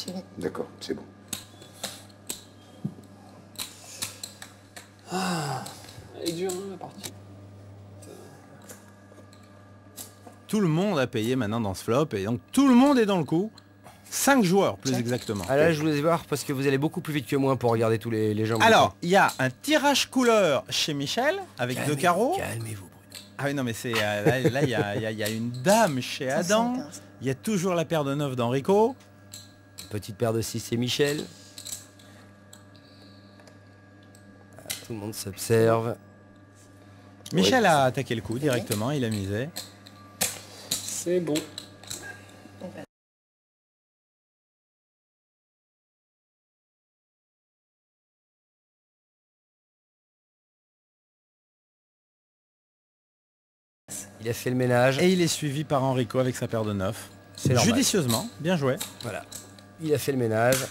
Suivi. D'accord, c'est bon. Elle est dure, hein, la partie. Tout le monde a payé maintenant dans ce flop et donc tout le monde est dans le coup. 5 joueurs plus Check. exactement. Ah là, je voulais voir parce que vous allez beaucoup plus vite que moi pour regarder tous les gens. Alors, il y a un tirage couleur chez Michel avec 2 carreaux. Calmez-vous, Bruno. Ah oui, non mais c'est là il y a une dame chez Adam. 115. Il y a toujours la paire de 9 d'Enrico. Petite paire de 6, c'est Michel. Ah, tout le monde s'observe. Michel a attaqué le coup directement, il a misé. C'est bon. Donc, là, Il a fait le ménage. Et il est suivi par Enrico avec sa paire de 9. C'est normal. Judicieusement, bien joué. Voilà. Il a fait le ménage.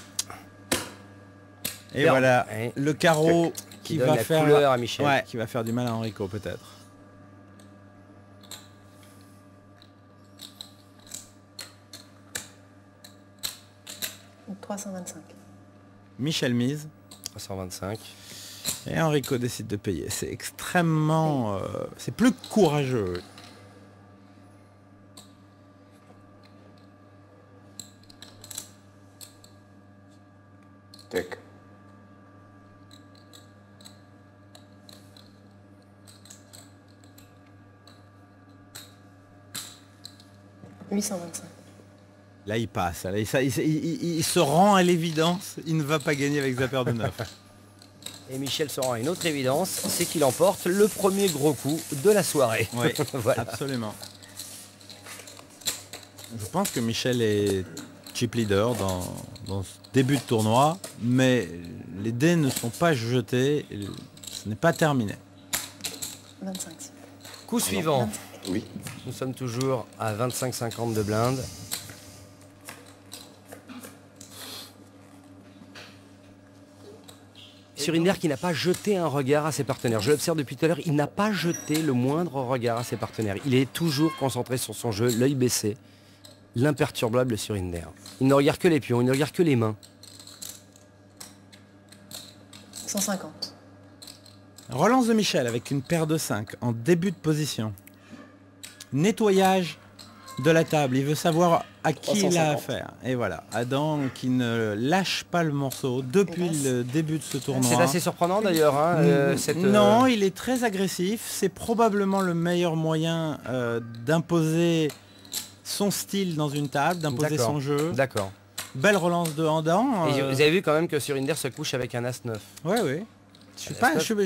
Et Bien. voilà, Ouais. le carreau Qui qui donne va la faire couleur à Michel. Ouais, qui va faire du mal à Enrico peut-être. donc 325. Michel mise 325. et Enrico décide de payer. C'est extrêmement... c'est plus courageux. Check. « 825. Là il passe. Là, il se rend à l'évidence. Il ne va pas gagner avec sa paire de 9. Et Michel se rend à une autre évidence, c'est qu'il emporte le premier gros coup de la soirée. Oui, Voilà. absolument. Je pense que Michel est chip leader dans ce début de tournoi, mais les dés ne sont pas jetés, et ce n'est pas terminé. 25. Coup suivant. Oui. Nous sommes toujours à 25-50 de blinde. Surinder qui n'a pas jeté un regard à ses partenaires. Je l'observe depuis tout à l'heure, il n'a pas jeté le moindre regard à ses partenaires. Il est toujours concentré sur son jeu, l'œil baissé. L'imperturbable Surinder. Il ne regarde que les pions, il ne regarde que les mains. 150. Relance de Michel avec une paire de 5 en début de position. Nettoyage de la table. Il veut savoir à qui il a 350. affaire. Et voilà, Adam qui ne lâche pas le morceau depuis le début de ce tournoi. C'est assez surprenant d'ailleurs. Hein, Non, il est très agressif. C'est probablement le meilleur moyen d'imposer son style dans une table, d'imposer D'accord. son jeu. D'accord. Belle relance de Adam. Et vous avez vu quand même que Surinder se couche avec un As-9. Oui, oui. Je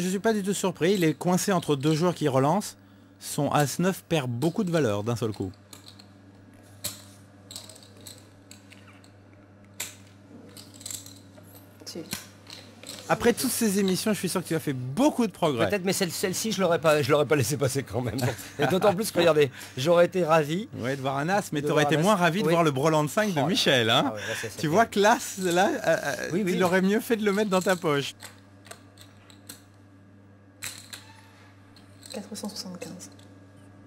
suis pas du tout surpris. Il est coincé entre 2 joueurs qui relancent. Son As-9 perd beaucoup de valeur d'un seul coup. Suivi. Après toutes ces émissions, je suis sûr que tu as fait beaucoup de progrès. Peut-être, mais celle-ci, je l'aurais pas laissé passer quand même. Et d'autant plus que, regardez, j'aurais été ravi. Ouais, de voir un As, mais De tu aurais voir été un moins As. ravi de Oui. voir le brelan 5 de Oh, Michel. Hein. Ah ouais, là, c'est Tu vois que là, Oui, oui. il aurait mieux fait de le mettre dans ta poche. 475.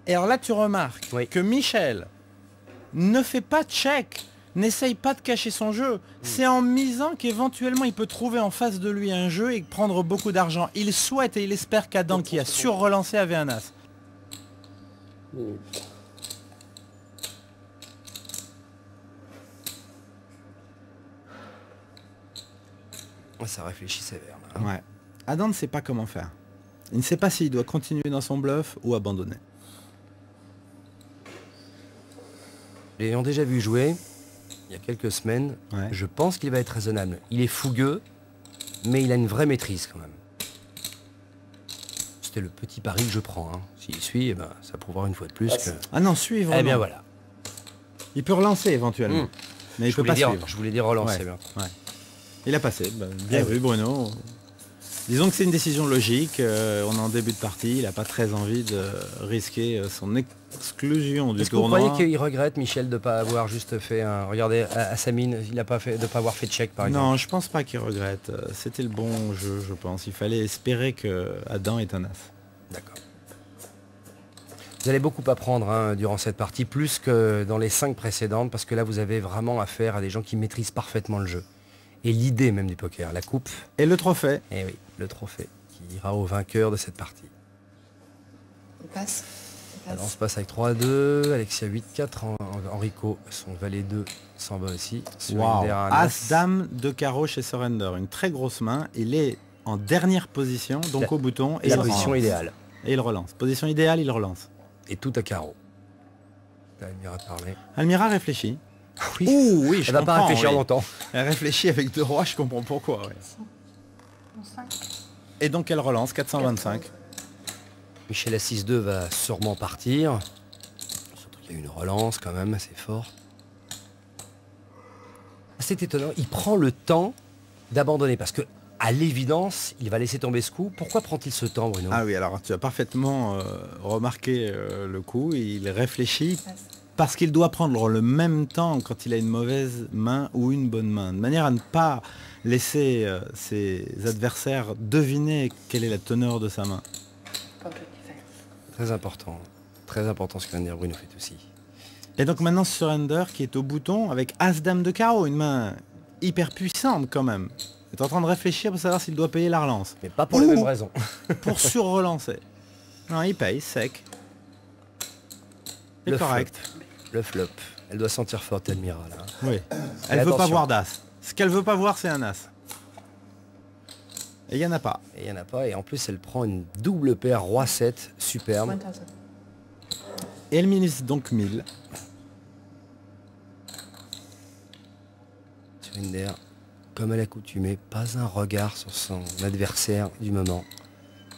Et alors là, tu remarques Oui. que Michel ne fait pas de check, n'essaye pas de cacher son jeu. C'est en misant qu'éventuellement il peut trouver en face de lui un jeu et prendre beaucoup d'argent. Il souhaite et il espère qu'Adam, qui a surrelancé, avait un As. Ça réfléchit sévère. Là. Ouais. Adam ne sait pas comment faire. Il ne sait pas s'il doit continuer dans son bluff ou abandonner. L'ayant déjà vu jouer, il y a quelques semaines, Ouais. je pense qu'il va être raisonnable. Il est fougueux, mais il a une vraie maîtrise quand même. C'était le petit pari que je prends. Hein. S'il suit, eh ben, ça prouvera une fois de plus que... Ah non, suivre. Eh bien voilà. Il peut relancer éventuellement. Mm. Mais il Je peut voulais, pas dire, suivre. je voulais dire relancer. Ouais. bien. Ouais. Il a passé. Bah, bien Eh vu Bruno. Disons que c'est une décision logique. On est en début de partie. Il n'a pas très envie de risquer son exclusion du Est-ce que vous tournoi. croyez qu'il regrette, Michel, de ne pas avoir juste fait un... Regardez, à sa mine, il n'a pas fait, de pas avoir fait de check, par exemple. Non, je pense pas qu'il regrette. C'était le bon jeu, je pense. Il fallait espérer que Adam ait un As. D'accord. Vous allez beaucoup apprendre hein, durant cette partie, plus que dans les 5 précédentes, parce que là vous avez vraiment affaire à des gens qui maîtrisent parfaitement le jeu. Et l'idée même du poker, la coupe. Et le trophée. Eh oui, le trophée qui ira au vainqueur de cette partie. On passe. On Alors on passe. se passe avec 3-2, Alexia 8-4, Enrico, son valet 2 s'en va aussi. Wow. Surinder un As, dame de carreau chez Surrender. Une très grosse main. Il est en dernière position, donc au bouton. Et la il position relance. idéale. Et il relance. Position idéale, il relance. Et tout à carreau. Almira parler. Almira réfléchit. Oui. Ouh, oui, je Elle va pas comprends, réfléchir oui. longtemps. Elle réfléchit avec 2 rois, je comprends pourquoi. Ouais. 5. Et donc elle relance, 425. Michel à 6-2 va sûrement partir. Surtout qu'il y a une relance quand même assez fort. C'est étonnant, il prend le temps d'abandonner parce que à l'évidence, il va laisser tomber ce coup. Pourquoi prend-il ce temps, Bruno? Ah oui, alors tu as parfaitement remarqué le coup. Il réfléchit parce qu'il doit prendre le même temps quand il a une mauvaise main ou une bonne main, de manière à ne pas laisser ses adversaires deviner quelle est la teneur de sa main. Très important ce que vient de dire Bruno fait aussi. Et donc maintenant Surrender qui est au bouton avec As-Dame de carreau, une main hyper puissante quand même. Il est en train de réfléchir pour savoir s'il doit payer la relance. Mais pas pour les mêmes raisons. Pour sur-relancer. Non, il paye, sec. C'est Le correct. Le flop. Elle doit sentir forte, Almira, là. Oui. Elle veut pas attention. voir d'As. Ce qu'elle veut pas voir, c'est un As. Et il n'y en a pas. Et il n'y en a pas. Et en plus, elle prend une double paire Roi-7, superbe. 1000. Et elle mise donc 1000. Surinder, comme à l'accoutumée, pas un regard sur son adversaire du moment.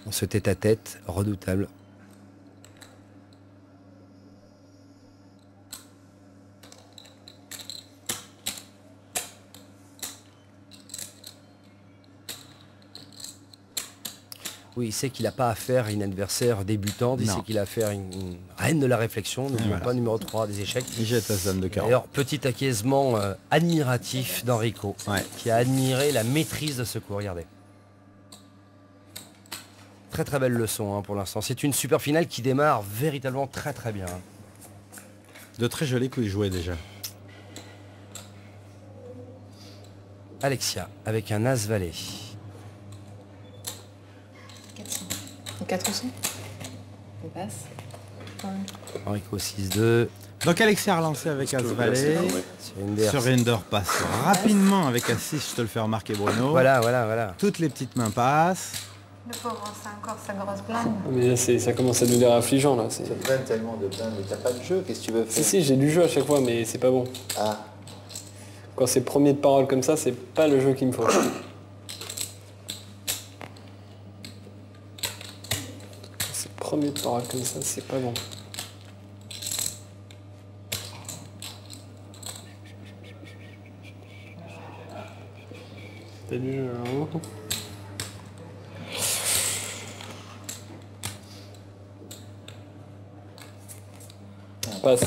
On se tête-à-tête, redoutable. Oui, il sait qu'il n'a pas affaire à une adversaire débutante, il Non. sait qu'il a affaire à une reine de la réflexion, n'oublions voilà. pas numéro 3 des échecs. Il jette As-Dame de carreau. D'ailleurs, petit acquiescement admiratif d'Enrico, Ouais. qui a admiré la maîtrise de ce coup, regardez. Très très belle leçon hein, pour l'instant. C'est une super finale qui démarre véritablement très très bien. De très jolis coups joués déjà. Alexia, avec un As-Valet. 400. 400. On passe. Ouais. Enrico 6-2. Donc Alexia a relancé avec As-Valet. Surinder. Surinder passe rapidement avec As-6, je te le fais remarquer Bruno. Voilà. Toutes les petites mains passent. Le pauvre, c'est encore sa grosse blinde. Mais là, ça commence à devenir affligeant là. Ça te donne tellement de plein, mais t'as pas de jeu, qu'est-ce que tu veux faire? Si, j'ai du jeu à chaque fois, mais c'est pas bon. Ah, Quand c'est premier de parole comme ça, c'est pas le jeu qu'il me faut. Quand c'est premier de parole comme ça, c'est pas bon. T'as du jeu là, hein? Passe.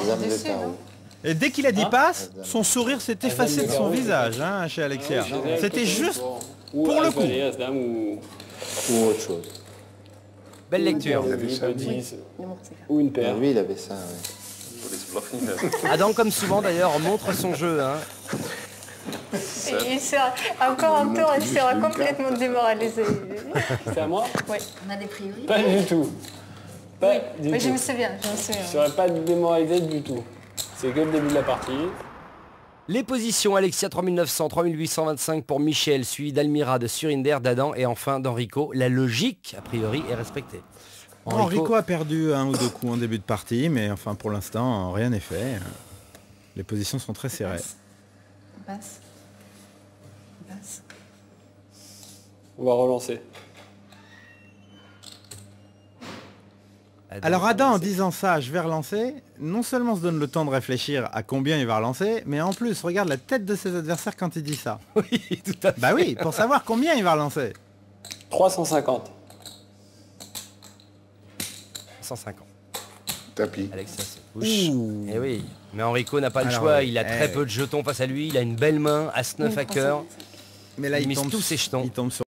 les âmes de Dessus, carreau. non? Et dès qu'il a dit passe, son sourire s'est effacé de son visage hein, chez Alexia. C'était juste Ou pour le As coup. Valet, As Dame ou Ou autre chose. Belle lecture. ou 10 Il montre ses cartes. ou une Ah, paire. lui, il avait ça, ouais. Adam, comme souvent d'ailleurs, montre son jeu. Hein. Et il sera encore un tour, il sera complètement démoralisé. C'est à moi? Oui. On a des priorités. Pas du tout. Pas du Oui, je me tout. souviens, je me Je souviens. serais pas démoralisé du tout. C'est que le début de la partie. Les positions, Alexia 3900, 3825 pour Michel, suivi d'Almira, de Surinder, d'Adam et enfin d'Enrico. La logique, a priori, est respectée. Enrico a perdu 1 ou 2 coups en début de partie, mais enfin pour l'instant rien n'est fait. Les positions sont très serrées. On passe. On passe. On va relancer. Alors Adam, en disant ça, je vais relancer, non seulement se donne le temps de réfléchir à combien il va relancer, mais en plus regarde la tête de ses adversaires quand il dit ça. Oui, tout à fait. Bah oui, pour savoir combien il va relancer. 350. 150. Tapis. Alexia se couche. Ouh. Et oui, mais Enrico n'a pas le Alors, choix, oui. il a très peu de jetons face à lui, il a une belle main, As-9 à cœur. Mais là Il il mise tombe, tous ses jetons. il tombe sur